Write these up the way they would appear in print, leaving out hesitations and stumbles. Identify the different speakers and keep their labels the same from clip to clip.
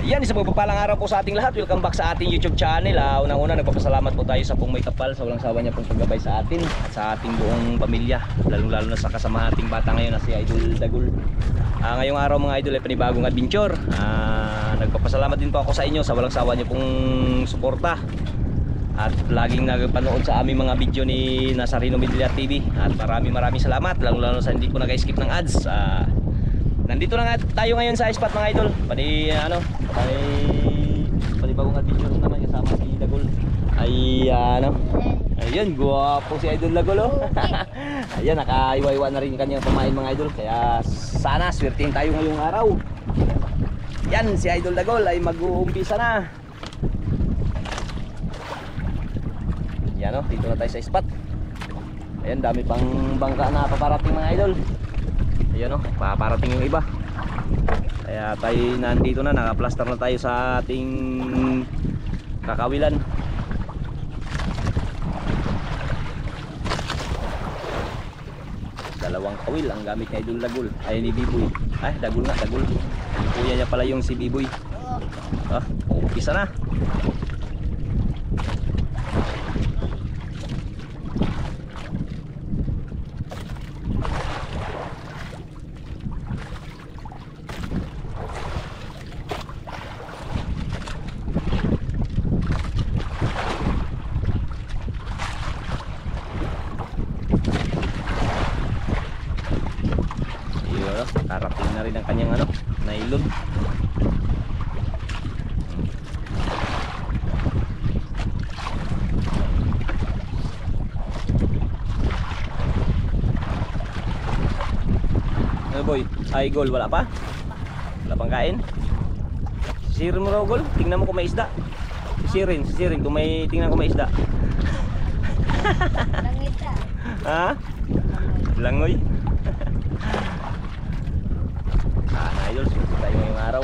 Speaker 1: Yan, isang magpapalang araw po sa ating lahat. Welcome back sa ating YouTube channel. Unang-una, nagpapasalamat po tayo sa pong may kapal, sa walang sawa niya pong paggabay sa atin at sa ating buong pamilya, lalong-lalo na sa kasama ating bata ngayon na si Idol Dagul. Ngayong araw mga idol ay panibagong adventure. Nagpapasalamat din po ako sa inyo sa walang sawa niyo pong suporta at laging nagpanood sa aming mga video ni Nazareno Medlia TV. At maraming salamat, lalong-lalo sa hindi po nag-skip ng ads. Nandito na nga tayo ngayon sa spot mga idol. Panibagong adventure naman kasama si Dagul. Ayun, guwapo si Idol Dagul, oh. Ayan, nakaiwa-iwa na rin kanyang pamain mga idol. Kaya sana swertihin tayo ngayong araw. Yan, si Idol Dagul ay mag-uumpisa na. Yan, oh, dito na tayo sa spot. Ayan, dami pang bangka na paparating mga idol. Ayan, oh, paparating yung iba. Kaya tayo nandito na, nakaplaster na tayo sa ating kakawilan. Dalawang kawil ang gamit ni Idol Dagul. Ay, ni Biboy. Ay, Dagul nga, Dagul. Yung kuya niya pala yung si Biboy. Umpisa na. Karating na rin ang kanyang nylon. Boy, ay gol, wala pa? Wala pang kain? Sisirin mo raw gol, tingnan mo kung may isda. Sisirin kung may, tingnan kung may isda.
Speaker 2: Langit ah.
Speaker 1: Ha? Langoy. Idol, sunod tayo ngayong araw.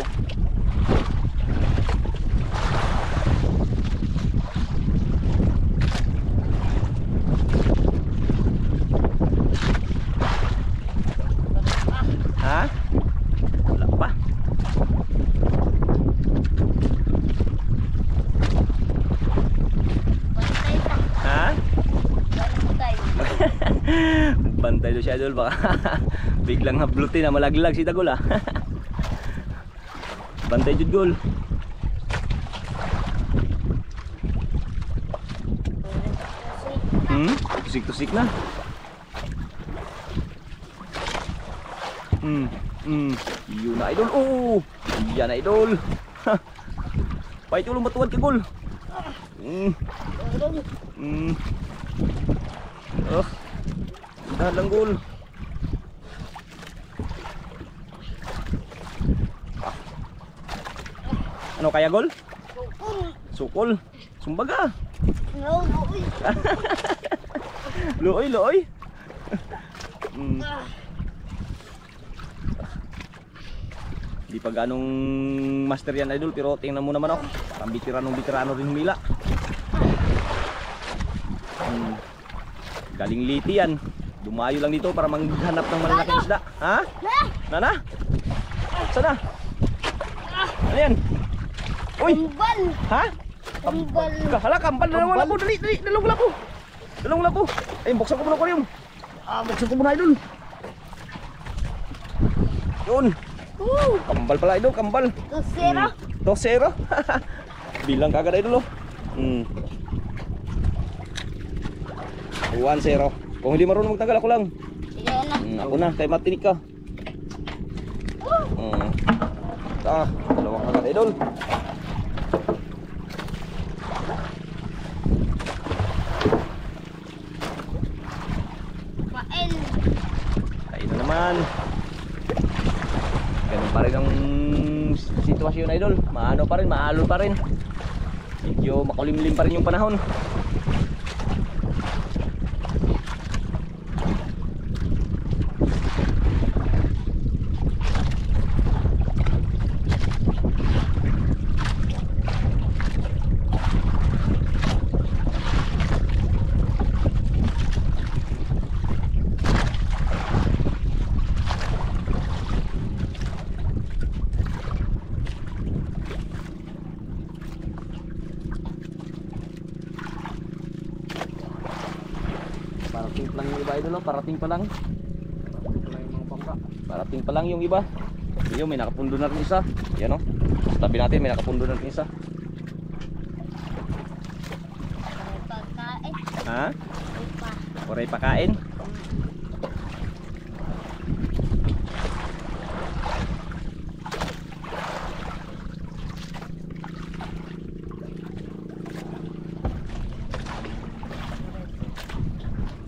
Speaker 1: Ha? Wala pa. Ha? Bantay do siya idol, baka biglang hablutin na malaglag si Dagul. Bantay jud gol. Tusik na. Yun na idol. Oh, yan na idol. Pahit ulo matuwad ka gol. Dahan lang gol. Ano kaya gol? Sukol. Sumbaga. Looy. Di pa ganong master yan idol, pero tingnan mo naman ako. Parang bitirano rin humila. Galing liti yan. Dumayo lang dito para maghanap ng malalaking isda. Ha? Nana? Sana? Ano yan? Uy!
Speaker 2: Kambal!
Speaker 1: Ha?
Speaker 2: Kambal!
Speaker 1: Hala, kambal na naman ako. Dali, dalawang lako. Ay, buksan ko muna ko yung. Buksan ko muna idol. Yun. Kambal pala idol, kambal. Tosero. Bilang kagad idol, oh. 1-0. Kung hindi marunong magtanggal, ako lang. Ako na, kay matinik ka. Dalawang kagad idol. Kain na naman. Ganun pa rin ang sitwasyon idol. Maano pa rin, maalon pa rin. Medyo makulimlim pa rin yung panahon. Parating pa lang yung iba idol, parating pa lang.
Speaker 2: Wala yung mga bangka.
Speaker 1: Parating pa lang yung iba. Yung may nakapundo na rin isa. Yan o. Sa tabi natin may nakapundo na rin isa.
Speaker 3: Pagkain.
Speaker 1: Ha?
Speaker 3: Pa.
Speaker 1: Oray pakain.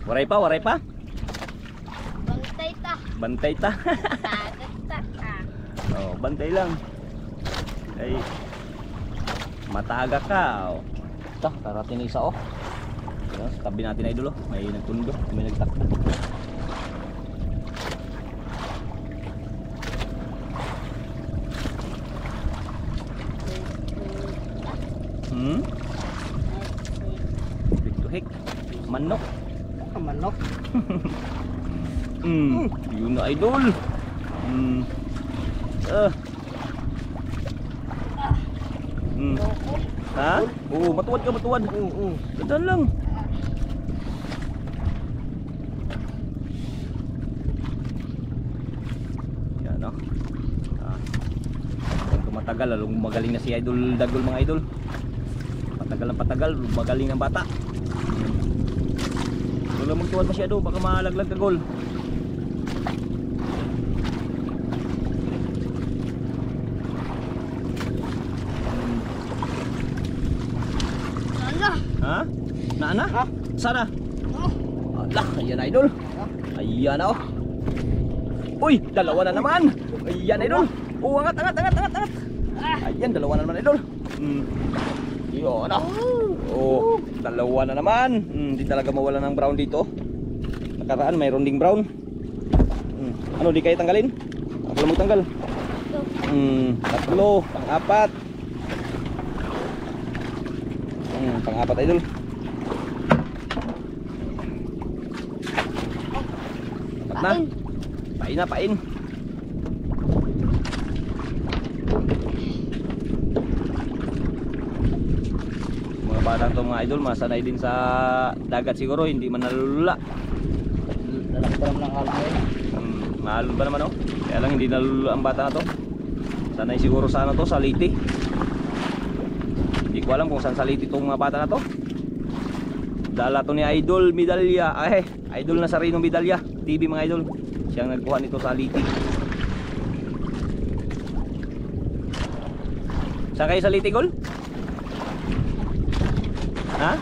Speaker 1: Waray pa, waray pa.
Speaker 3: Bantay ta.
Speaker 1: Bantay ta.
Speaker 3: Tagat ta.
Speaker 1: Oh, bantay lang. Ay mataga ka. Oh. Ito, karating na isa oh. Ayan, sa tabi natin idol oh. May nagtundo, may nagtakbo. Hmm? Hik-to-hik. Manok.
Speaker 2: Manok.
Speaker 1: Yun na idol. Ha? Oo, matuwad ka, matuwad. Oo. Dandan lang. Yan o. Kung matagal, lalong magaling na si Idol Dagol mga idol. Patagal ng patagal, magaling ng bata. Wala magtuwad masyado, baka malaglag ka gol. Ha? Naana?
Speaker 2: Ha?
Speaker 1: Sana?
Speaker 2: Oh.
Speaker 1: Alah, ayan idol. Ayan oh. Uy, dalawa na naman. Ayan idol. Oh, angat, angat, angat, angat, angat. Ayan, dalawa na naman idol. Yun oh. Oh, dalawa na naman. Hindi talaga mawala ng brown dito. Nakaraan mayroon ding brown. Ano, di kayo tanggalin? Ako lang magtanggal. Tatlo, pang-apat. Pang-apat idol. Apat na. Pain na, pain. Mga batang to mga idol, masanay din sa dagat siguro, hindi man nalulula.
Speaker 2: Lalaki pa naman ang alon ngayon.
Speaker 1: Mahalon ba naman oh? Kaya lang hindi nalulula ang bata na to. Sanay siguro sa ano to, sa Liti. Hindi ko alam kung saan sa Liti itong mga bata na to. Dala to ni Idol Medalya. Idol na Sarino Medalya TV mga idol. Siyang nagkuha nito sa Liti. Saan kayo sa Liti, Gol? Ha?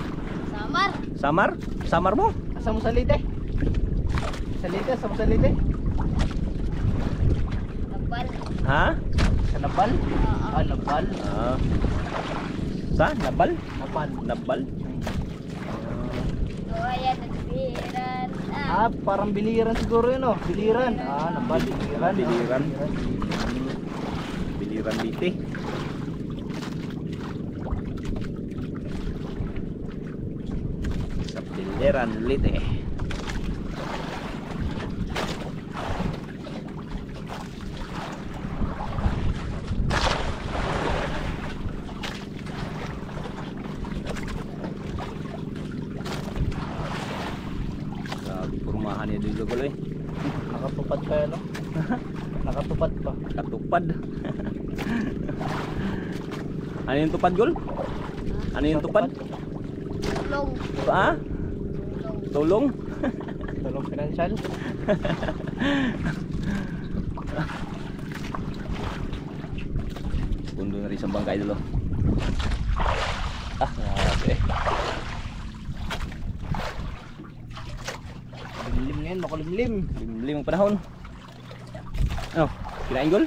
Speaker 3: Samar.
Speaker 1: Samar? Samar mo?
Speaker 2: Asa mo salite? Salite, asa mo salite?
Speaker 3: Nabal.
Speaker 1: Ha?
Speaker 2: Sa Nabal?
Speaker 3: Oo.
Speaker 2: Nabal.
Speaker 1: Sa? Nabal?
Speaker 2: Nabal.
Speaker 1: Nabal?
Speaker 3: So ayan, nagbiran.
Speaker 2: Parang biliran siguro yun oh. Biliran. Nabal, biliran.
Speaker 1: Biliran. Biliran Liti. Sa Biliran Liti. Purumahan niya dito gulo eh.
Speaker 2: Nakatupad pa yan oh. Nakatupad pa.
Speaker 1: Katupad. Ano yung tupad gol? Ano yung tupad?
Speaker 3: Tulong.
Speaker 1: Ha? Tulong?
Speaker 2: Tulong financial.
Speaker 1: Pundo na rin sa bangka idol oh. Okay.
Speaker 2: Limlim ngayon, makulimlim.
Speaker 1: Limlim ang panahon. Ano? Kinain gol?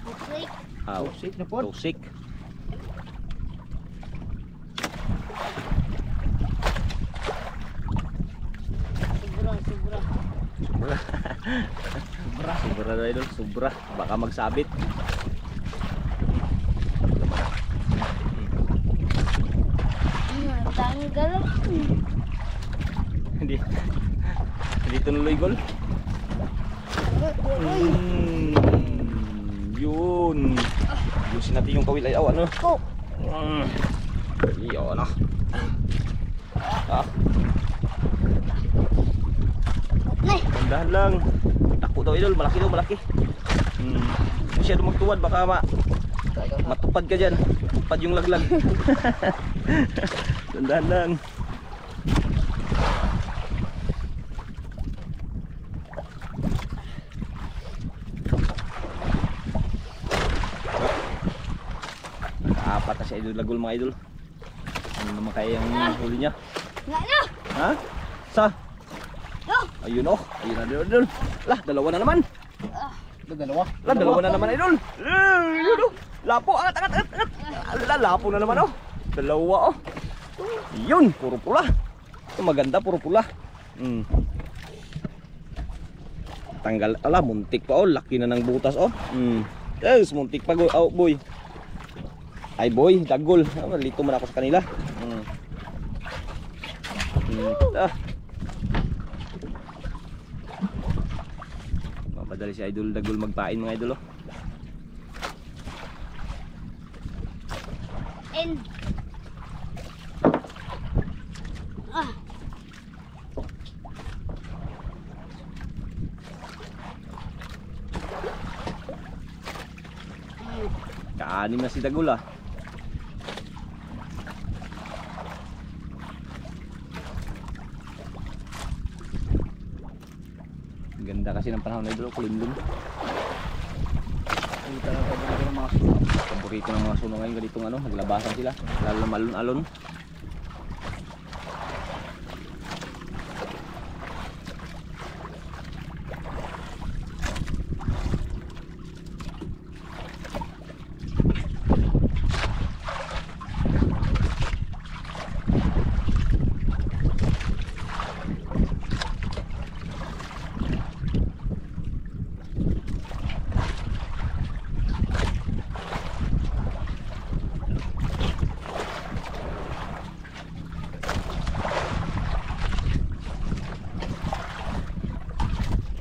Speaker 3: Pusik.
Speaker 2: Tusik na po.
Speaker 1: Tusik.
Speaker 3: Sobra.
Speaker 1: Sobra na idol, sobra. Baka magsabit.
Speaker 3: Tanggal.
Speaker 1: Hindi. Hindi tunuloy gol. Yun. Yusin natin yung kawil ay ano. Yun ah.
Speaker 3: eh.
Speaker 1: Dahan lang. Tako daw idol, malaki daw, malaki. Masyado magtuwad, baka matupad ka dyan. Tupad yung laglag. Dahan lang. Apat na si idol dagol mga idol. Ano naman kaya yung huli niya?
Speaker 3: Nga na.
Speaker 1: Ha? Sa?
Speaker 3: No.
Speaker 1: Ayun oh, ayun na idol. Lah, dalawa na naman.
Speaker 2: Dalawa.
Speaker 1: Lah, dalawa na naman idol. Ayun oh. Lapo, angat, angat, angat, angat. Ala, lapo na naman oh. Dalawa oh. Yun, puro pula. Ito maganda, puro pula. Tanggal, ala, muntik pa oh. Laki na ng butas oh. Yes, muntik pa oh, boy. Ay boy, dagol. Lito man ako sa kanila. Mapadali si idol dagol magpain mga idol oh.
Speaker 3: And
Speaker 1: Kaanim na si dagol ah. Ganda kasi ng panahon na idol, kulimlim. Paborito ng mga suno ngayon ganitong ano, naglabasan sila, lalo na malon-alon.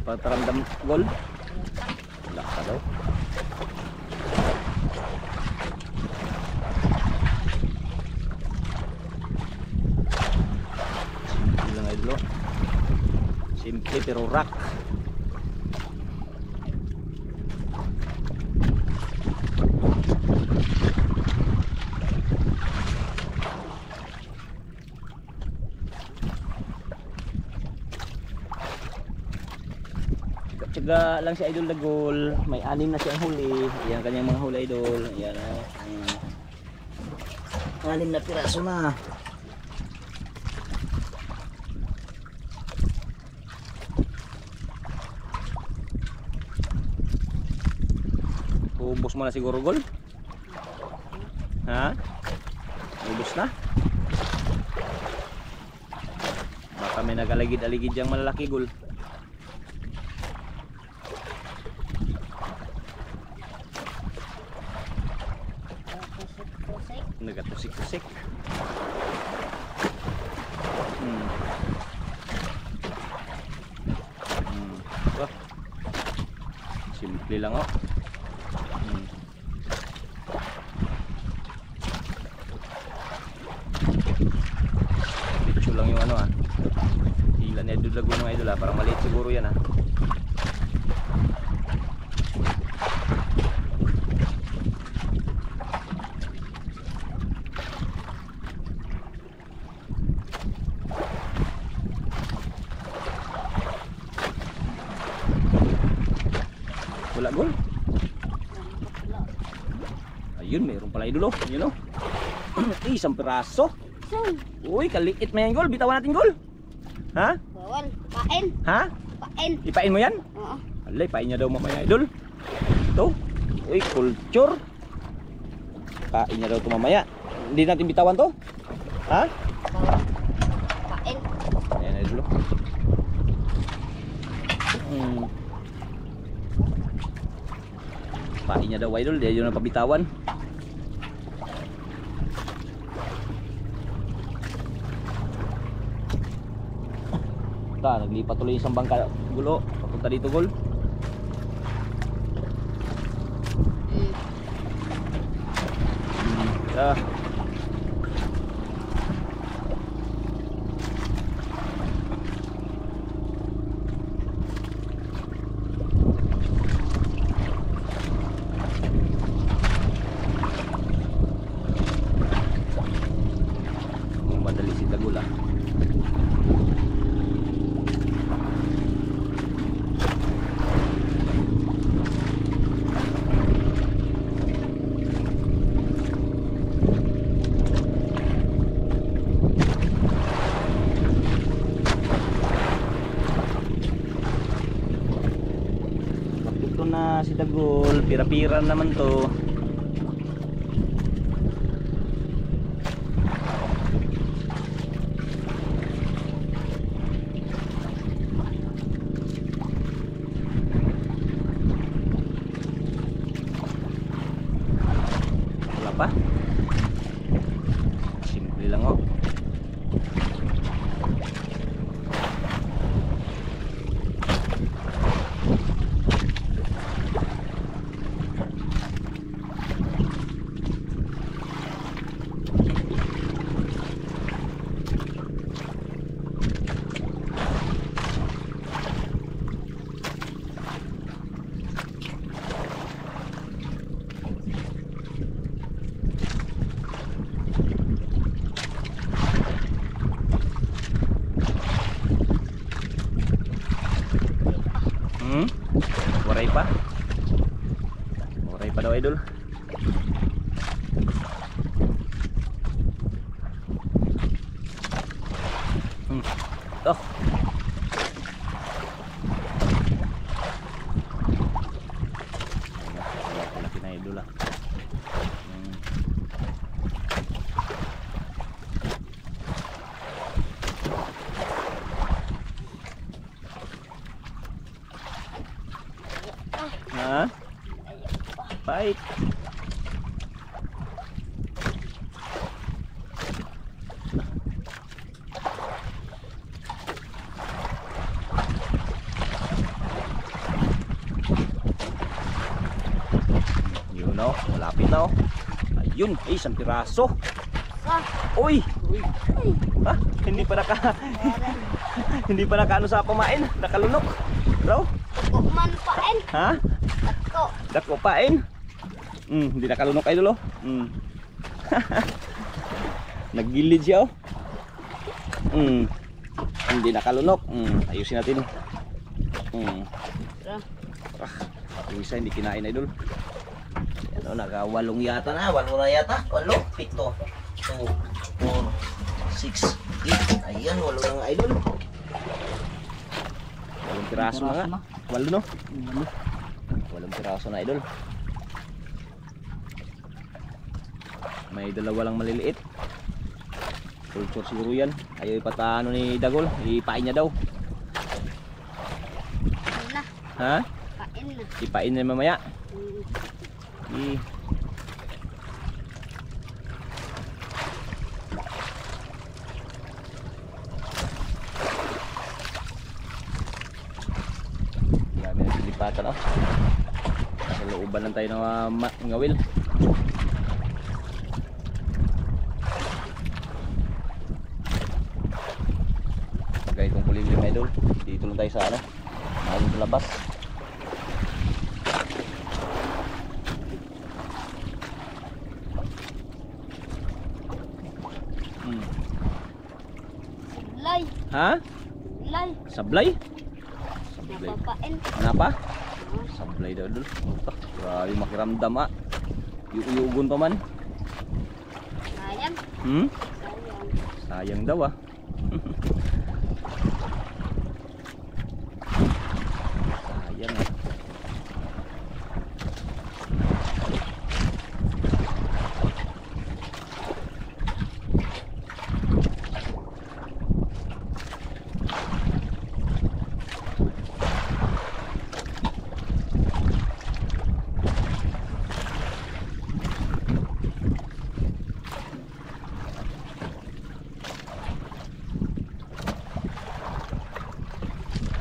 Speaker 1: Pataramdam gol. Wala ka daw. Simple lang idol. Simple pero rock. Tsaga lang si idol dagol, may 6 na siyang huli. Ayan kanyang mga huli idol. Ayan oh. 6 na piraso na. Ubos mo na siguro gol? Ha? Ubos na? Baka may nagaligid-aligid diyang malalaki gol. Nagatusik-tusik. Oh. Simple lang oh. Picture lang yung ano ah. Hila ni Idol Laguna ng idol ah. Parang maliit siguro yan ah. Wala gol. Ayun, mayroon pala idol oh. Yun oh. Isang piraso. Uy, kaliit na yan gol. Bitawan natin gol. Ha?
Speaker 3: bawal. Pain.
Speaker 1: Ha?
Speaker 3: Pain.
Speaker 1: Ipain mo yan?
Speaker 3: Oo.
Speaker 1: Alay, pain niya daw mamaya idol. Ito. Uy, culture. Pain niya daw ito mamaya. Hindi natin bitawan to. Ha?
Speaker 3: Bawal. Pain.
Speaker 1: Ayan idol oh. Pain niya daw idol, di yun ang pabitawan. Naglipat tuloy isang bangka gulo, papunta dito gol. si Dagol. Pira-pira naman to. Wala pa. Simple lang oh. Waray pa. Waray pa daw idol. Oh. Laki na idol ah. Ha? Bait. Yun o, malapit na o. Ayun, isang piraso. Uy! Ah, hindi pa hindi pa nakaano sa pamain. Nakalunok. Bro?
Speaker 3: Kuman pain.
Speaker 1: Ha?
Speaker 3: Ako.
Speaker 1: Dako pain. Hindi nakalunok idol oh. Naggilid siya oh. Hindi nakalunok. Ayusin natin. Yung isa hindi kinain idol. Ano, naka-walong yata na. 8 na yata. 8, 7, 2, 4, 6, 8. Ayan, 8 na nga idol. 8 piraso na nga. 8 no? 8 piraso na idol. May dalawa lang maliliit. Culture siguro yan. Ayaw ipatano ni Dagol. Ipain niya daw.
Speaker 3: Ano na?
Speaker 1: Ha?
Speaker 3: Pain na.
Speaker 1: Ipain niya mamaya. Grabe na silipatan oh. Sa looban lang tayo ng ngawil. Gaya itong kulimlim na idol. Dito lang tayo sa ano, mahalong sa labas.
Speaker 3: Lay.
Speaker 1: Ha?
Speaker 3: Lay.
Speaker 1: Sablay? Sablay.
Speaker 3: Napapain.
Speaker 1: Kenapa? Sablay daw dul. Grabe makiramdam ah. Iuugon pa man.
Speaker 3: Sayang.
Speaker 1: Hmm?
Speaker 3: Sayang.
Speaker 1: Sayang daw ah. Sayang ah.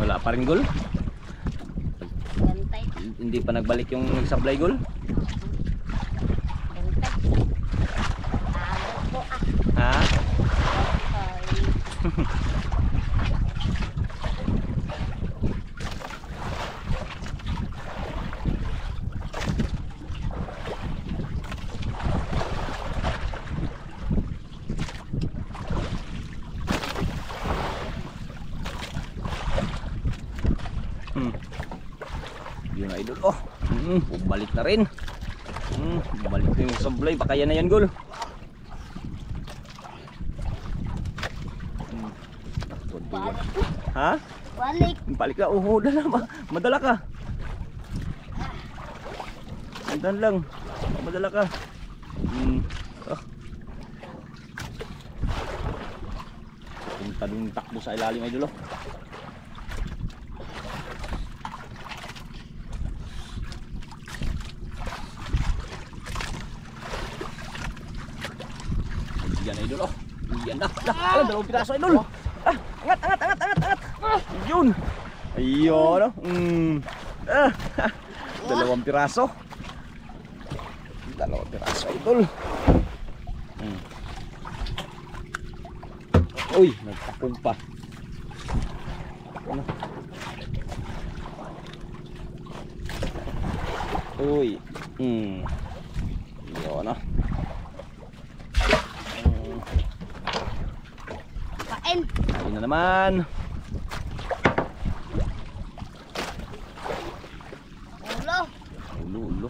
Speaker 1: Wala pa rin gol.
Speaker 3: Gantay.
Speaker 1: Hindi pa nagbalik yung nagsablay gol.
Speaker 3: Gantay. Ako
Speaker 1: Ha? Yun na idol oh. Bumalik na rin. Bumalik na yung sablay. Baka yan na yan gol.
Speaker 3: balik.
Speaker 1: Ha?
Speaker 3: Balik.
Speaker 1: Balik ka. Oh, dala. Madala ka. Dandan lang. Madala ka. Ah. Punta dun takbo sa ilalim idol oh. Yan idol oh. Yan na. Dalawang piraso idol. Angat. Yun. Ayun oh. Dalawang piraso. Dalawang piraso idol. Uy, nagtakong pa. Ano? Uy. Yun oh.
Speaker 3: Kain.
Speaker 1: Kain na naman.
Speaker 3: Ulo.
Speaker 1: Ulo.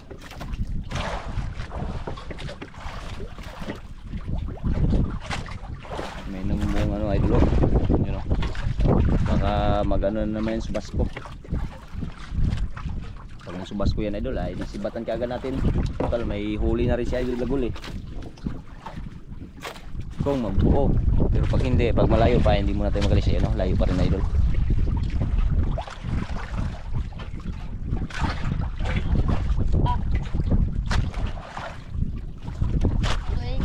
Speaker 1: May namumong ano idol oh. Yun oh. Baka mag-ano na naman yung subasko. Pag yung subasko yan idol ay disibatan kaagad natin. Total may huli na rin si Idol Dagul eh. Kung magbuo. Pero pag hindi, pag malayo pa hindi muna tayo magalis eh, no? Layo pa rin idol.
Speaker 3: Uy.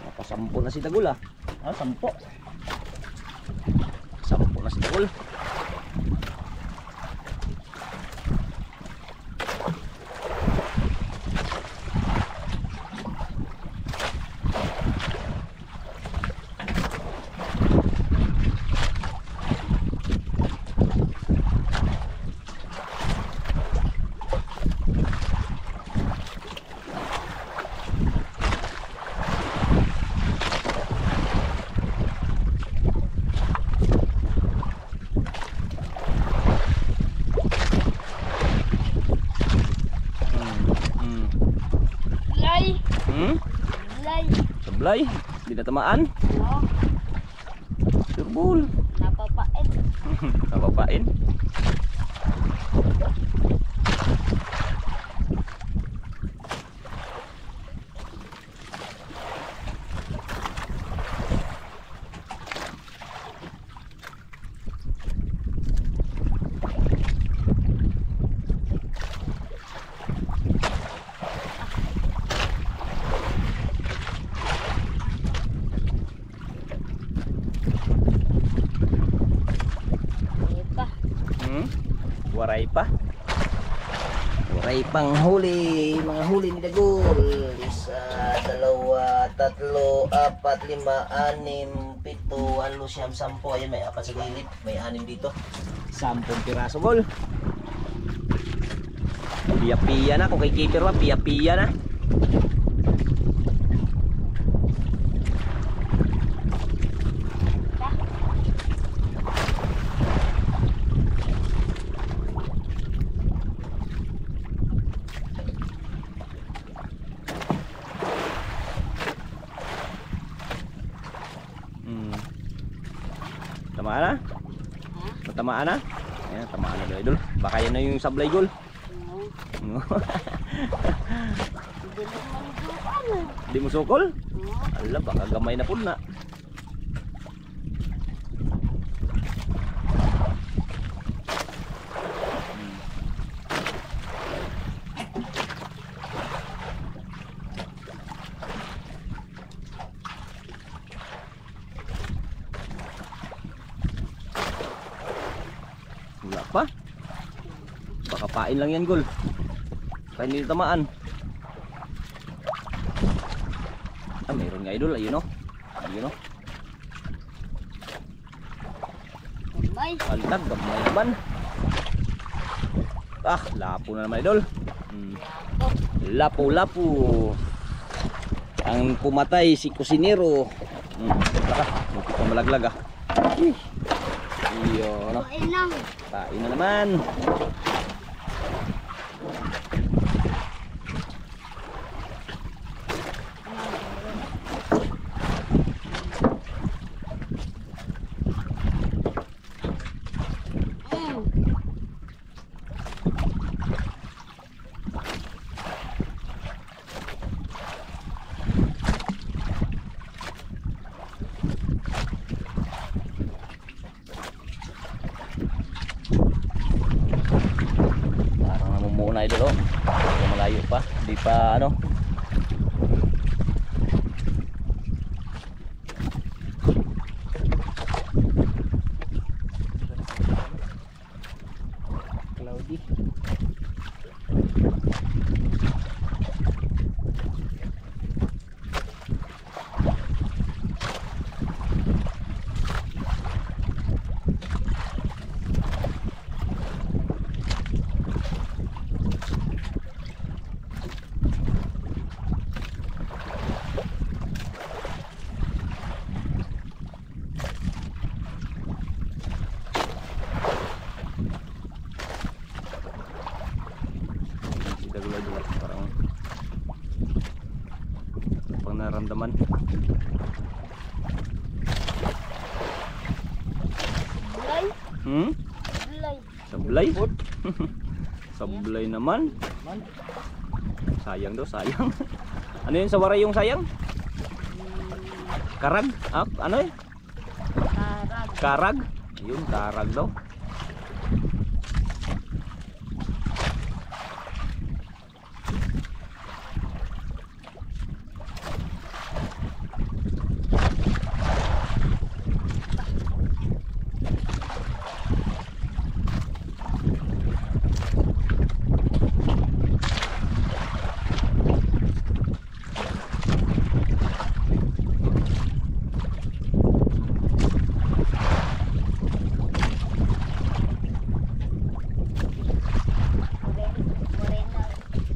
Speaker 1: Nakasampo na si Dagul ah. Ah, sampo. Sampo na si Dagul.
Speaker 3: Lay. Lay.
Speaker 1: Sablay, di na tamaan.
Speaker 3: Oh,
Speaker 1: Turbol.
Speaker 3: napapait.
Speaker 1: Napapain.
Speaker 3: Iba.
Speaker 1: Waray pa. Waray pang huli. Mga huli ni Dagul. 1, 2, 3, 4, 5, 6, 7, 8, 9, 10. Ayan may 4 sa gilid. May 6 dito. 10 piraso gol. Piya-piya na. Kung kay keeper ba, piya-piya na. Tamaan na? Tamaan na? Ayan, tamaan na idol. Baka yan na yung sablay gol. Di mo sukol? Ala, baka gamay na pun na. Wala pa. Baka pain lang yan gol. Kaya hindi tamaan. Ah, mayroon nga idol. Ayun o. Ayun o.
Speaker 3: Gamay.
Speaker 1: Alag, gamay naman. Ah, lapo na naman idol. Lapo-lapo. Ang pumatay si kusinero. Baka, muti pa malaglag ah. Iyo, no?
Speaker 3: Kain lang.
Speaker 1: Pain na naman. idol oh. Malayo pa, hindi pa ano.
Speaker 2: Cloudy.
Speaker 1: Parang pang naramdaman.
Speaker 3: Sablay.
Speaker 1: Hmm?
Speaker 3: Sablay.
Speaker 1: Sablay? Sablay naman. Sayang daw, sayang. Ano yun sa waray yung sayang? Karag? Ah, ano eh?
Speaker 3: Karag.
Speaker 1: Karag? Yun, karag daw.
Speaker 3: Morena.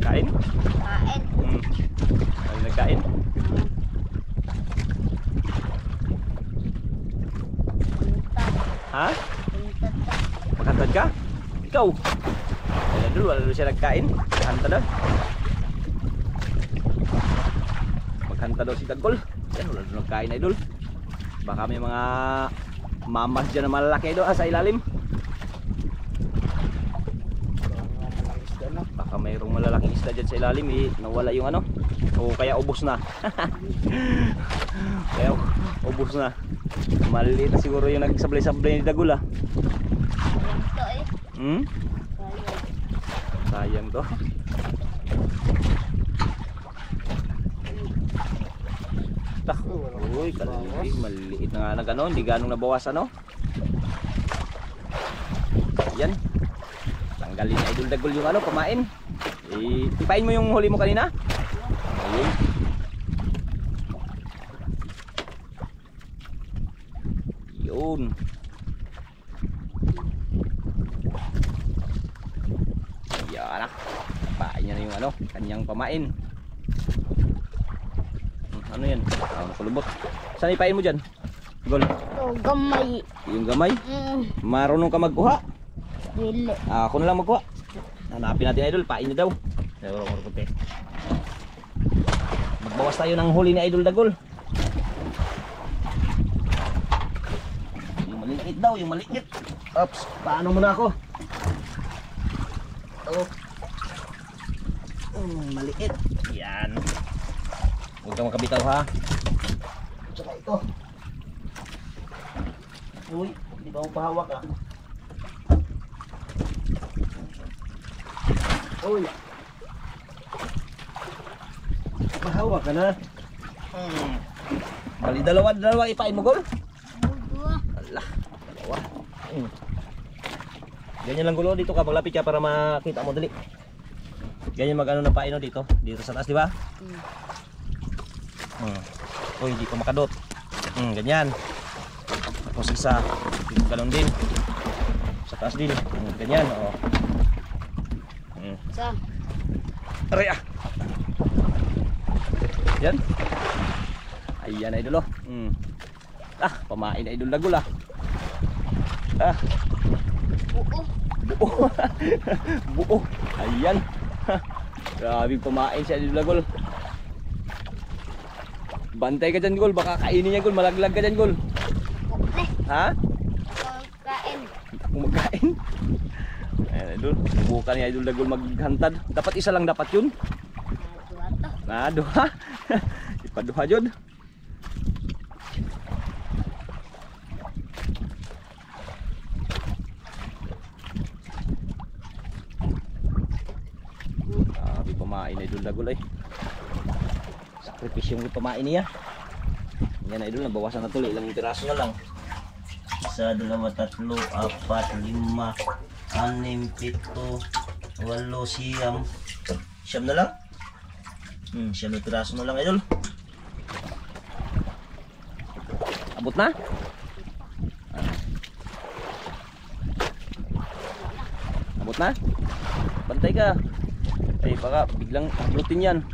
Speaker 1: Kain?
Speaker 3: Kain.
Speaker 1: Hmm. Ano nagkain?
Speaker 3: Punta.
Speaker 1: Ha?
Speaker 3: Punta ta.
Speaker 1: Makantad ka? Ikaw? Wala dulu siya nagkain. Maghanta daw. Maghanta daw si Dagol. Yan, wala dulu nagkain idol. Baka may mga mamas dyan na malalaki idol sa ilalim. Baka mayroong malalaking isda dyan sa ilalim eh. Nawala yung ano. O kaya ubos na. Kaya ubos na. Maliit na siguro yung nagsablay-sablay ni Dagol ah.
Speaker 3: Sayang to eh.
Speaker 1: Hmm?
Speaker 3: Sayang.
Speaker 1: Sayang to. Tak. Uy, kalaki. Maliit na nga nag ano. Hindi ganong nabawas ano. Yan. Tanggalin na idol Dagol yung ano. Pamain. Ipain mo yung huli mo kanina. Ayun. Yun. Yan ah. Pain niya na yung ano. Kanyang pamain. Ano yan? Nakulubot. Saan ipain mo dyan? Gol.
Speaker 3: Ito, gamay.
Speaker 1: Yung gamay. Marunong ka magkuha.
Speaker 3: Dili.
Speaker 1: Ako na lang magkuha. Hanapin natin idol. Pain niya daw. Magbawas tayo ng huli ni Idol Dagol. Yung maliit daw. Yung maliit. Oops. Paano muna ako? Oh. Maliit. Yan. Huwag kang makabitaw ha. Tsaka ito. Uy, hindi ba mo pahawak ha? Uy. Pahawak ka na. Bali dalawa ipain mo Gol.
Speaker 3: Dua.
Speaker 1: Alah, dalawa. Ganyan lang Gulo, dito ka maglapit ka para makita mo dali. Ganyan mag-ano na paino dito, dito sa taas, di ba? Uy, di ko makadot. Ganyan. Tapos isa, dito ganun din. Sa taas din. Ganyan, oo.
Speaker 3: Sa.
Speaker 1: Aray ah. Yan. Ayan idol oh. Pamain Idol Dagol ah.
Speaker 3: Buo.
Speaker 1: Buo. Buo. Ayan. Grabe pamain si Idol Dagol. Bantay ka dyan Gol, baka kainin niya Gol, malaglag ka dyan Gol.
Speaker 3: Kuple.
Speaker 1: Ha?
Speaker 3: Ako kain.
Speaker 1: Kung magkain. Ayan Idol, subukan ni Idol Dagol maghantad. Dapat isa lang dapat yun.
Speaker 3: Dua to.
Speaker 1: Duha. Ipaduha jud. Pamain na idol dagol ay. Sakripisyong pamain niya. Yan idol, nabawasan na tuloy. Ilang piraso na lang. 1, 2, 3, 4, 5, 6, 7, 8, 9, 10 na lang. Siyam na piraso na lang idol. Abot na? Abot na? Bantay ka. Ay baka biglang ablutin yan.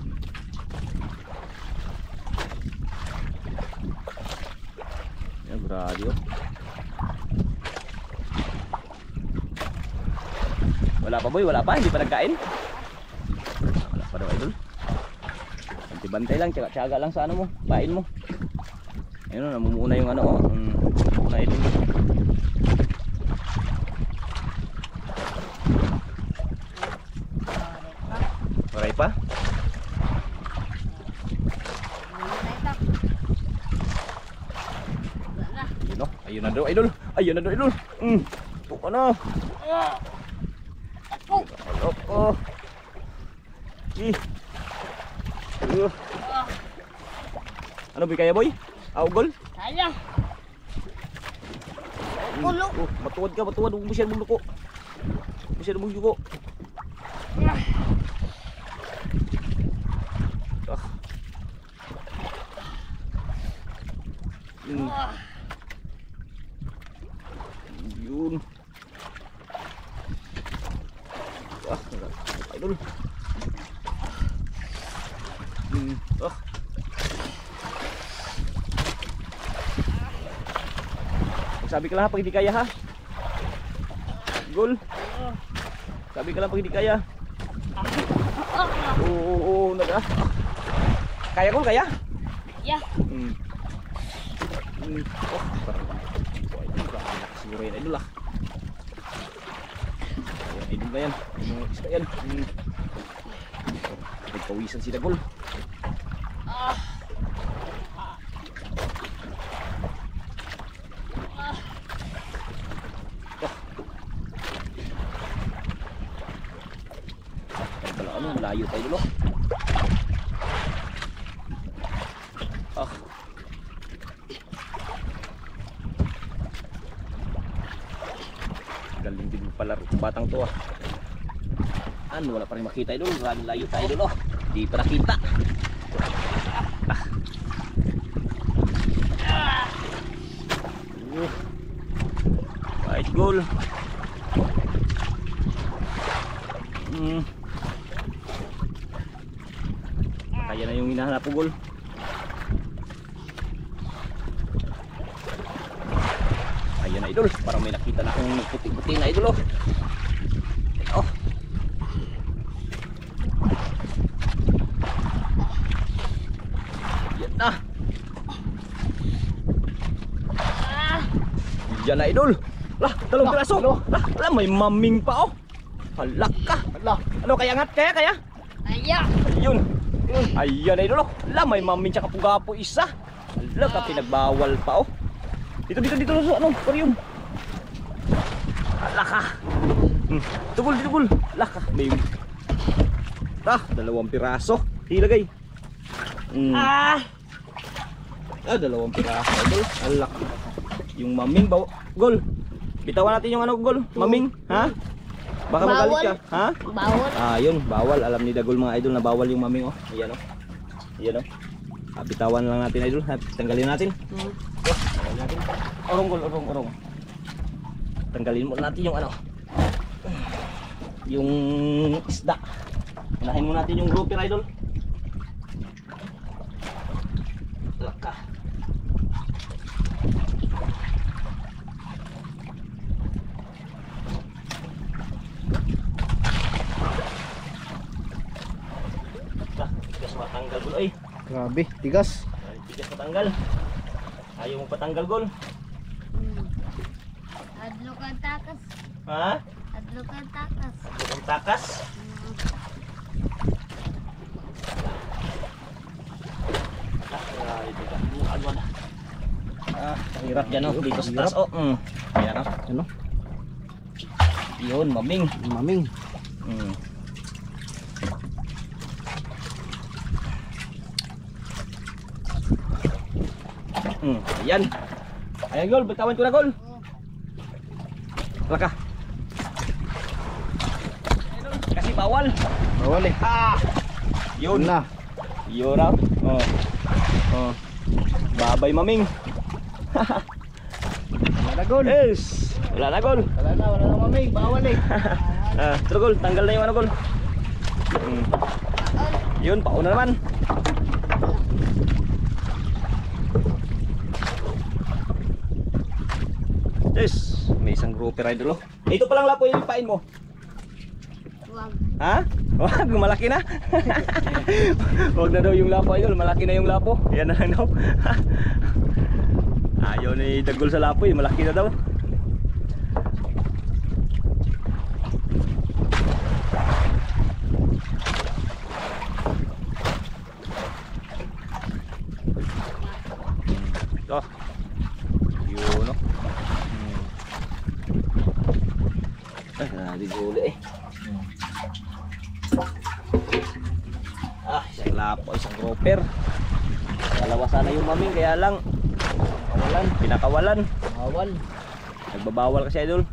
Speaker 1: Yan grabe oh. Wala pa boy, wala pa, hindi pa nagkain. Wala pa daw idol. Bantay lang, tsaga lang sa ano mo, pain mo. Ayun o, namumuna yung ano oh. Na idol. Maray pa? Ayun o, ayun na daw idol. Ayun na daw idol. Tuka na. Oh. Ano ba kaya boy? Augol?
Speaker 3: Kaya. Kulo.
Speaker 1: Matuwad ka, matuwad. Huwag mo siya mong luko. Huwag mo siya mong luko. Yun. Idol. Sabi ka lang ha pag hindi kaya ha. Gol. Sabi ka lang pag hindi kaya. Oo, naga. Kaya Gol, kaya?
Speaker 3: Yeah.
Speaker 1: Siguro yan idol ah. Idol na yan. Isda yan. Nagpawisan sila Gol. Malayo tayo dulu. Galing din pala batang to ah. Ano, wala pa rin makita idol. Layo tayo dulu. Di pa nakita. Right goal. Kaya na yung hinahanap ko Gol. Ayan na idol, parang may nakita na akong puti-puti na idol oh. Oh. Yan na. Yan na idol. Lah, dalawang piraso. Lah, may maming pa oh. Halak ka. Ano kaya ngat? Kaya?
Speaker 3: Kaya.
Speaker 1: Ayun. Ayan na idol oh. Lah, may maming tsaka pugapo isa. Hala ka, pinagbawal pa oh. Dito sa ano, aquarium. Hala ka. Dito Gol. Hala ka, may dalawang piraso. Ilagay. Dalawang piraso idol. Hala ka. Yung maming ba Gol. Bitawan natin yung ano Gol, maming, ha? Baka magalit ka, ha?
Speaker 3: Bawal.
Speaker 1: Yun, bawal. Alam ni Dagol mga idol na bawal yung maming oh. Ayan oh. Ayan oh. Bitawan lang natin idol, ha? Tanggalin natin. Tanggalin natin. Orong Gol, orong. Tanggalin mo natin yung ano. Yung isda. Unahin mo natin yung grouper idol. Laka. Tigas matanggal Gol ay.
Speaker 2: Grabe, tigas.
Speaker 1: Tigas matanggal. Ayaw mo patanggal Gol.
Speaker 3: Adlo ka takas.
Speaker 1: Ha?
Speaker 3: Adlo ka takas.
Speaker 1: Ang takas. Ang hirap dyan oh. Dito sa taas oh. Ayan oh.
Speaker 2: Ano?
Speaker 1: Yun, maming.
Speaker 2: Maming.
Speaker 1: Ayan. Ayan, Gol. Bitawan ko na, Gol. Laka. Kasi bawal.
Speaker 2: Bawal eh.
Speaker 1: Yun.
Speaker 2: Na.
Speaker 1: Yun raw. Babay, maming.
Speaker 2: Wala na Gol.
Speaker 1: Yes. Wala na, Gol.
Speaker 2: Wala na mamig. Bawal eh.
Speaker 1: Ito, Gol. Tanggal na yung ano, Gol. Yun, pauna naman. Yes. May isang grouper idol, oh. Ito palang lapo yung ipain mo.
Speaker 3: Wag.
Speaker 1: Ha? Wag, malaki na. Wag na daw yung lapo idol, malaki na yung lapo. Yan na lang daw. Ayaw ni Dagol sa lapo, eh. Malaki na daw. Ito. Yun, no. Ay, nadiguli eh. Isang lapo, isang grouper. Dalawa sana yung maming, kaya lang pinakawalan.
Speaker 2: Bawal.
Speaker 1: Nagbabawal kasi idol.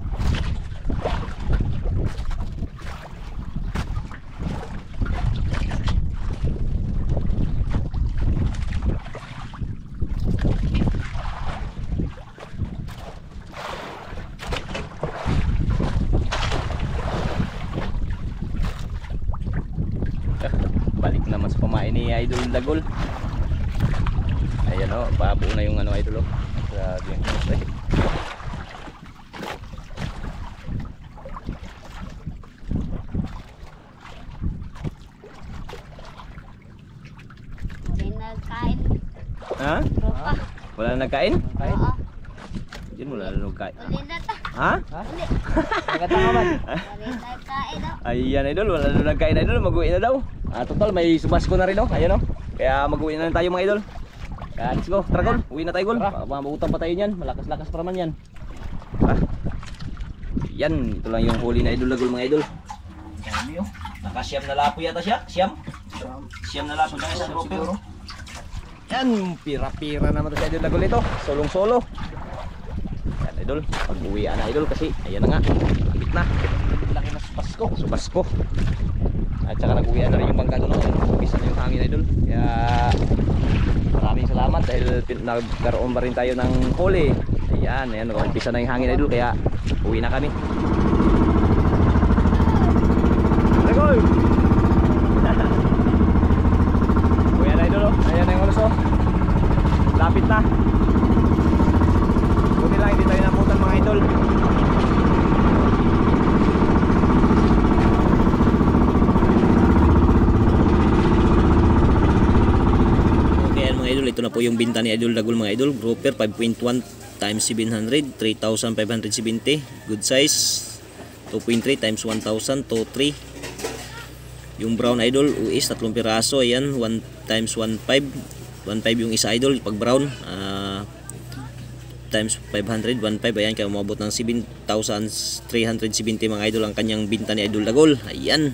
Speaker 1: Balik naman sa pamain ni Idol Dagol. Ayan, oh, babuo na yung ano idol, oh. Grabe yung eh.
Speaker 3: Hindi nagkain.
Speaker 1: Ha?
Speaker 3: Tropa.
Speaker 1: Wala na nagkain?
Speaker 3: Oo.
Speaker 1: Diyan wala na nagkain.
Speaker 3: Uli na ta.
Speaker 1: Ha?
Speaker 3: Uli.
Speaker 2: Nagkatanga man.
Speaker 3: Uli nagkain daw.
Speaker 1: Ayan idol, wala na nagkain idol, mag-uwi na daw. Total may subasko na rin, oh. Ayan, oh. Kaya mag-uwi na tayo mga idol. Kaya let's go, tara Gol, uwi na tayo Gol. Mabutan pa tayo niyan, malakas-lakas pa naman yan. Yan, ito lang yung huli na idol Dagol mga idol.
Speaker 2: Dami oh.
Speaker 1: Nakasyam na lapo yata siya, siyam? Siyam na lapo na isang grouper. Yan, pira-pira naman to si Idol Dagol ito, solong-solo. Yan idol, pag-uwian na idol kasi ayan na nga, kapit na.
Speaker 2: Laki na Pasko.
Speaker 1: Subasko. At saka nag-uwian na rin yung bangka doon. Umpisa na yung hangin idol. Kaya maraming salamat dahil nagkaroon pa rin tayo ng huli. Ayan, ayan, umpisa na yung hangin idol. Kaya uwi na kami. Dagol! Uwi na idol, oh. Ayan na yung ulos, oh. Lapit na. Buti lang hindi tayo naputan mga idol. Idol, ito na po yung binta ni Idol Dagol mga idol. Grouper 5.1 times 700, 3,570. Good size 2.3 times 1,000, 2.3. Yung brown idol US 3 piraso. Ayan, 1 times 1.5. 1.5 yung isa idol pag brown. Times 500, 1.5. Ayan, kaya umabot ng 7,370 mga idol ang kanyang binta ni Idol Dagol. Ayan.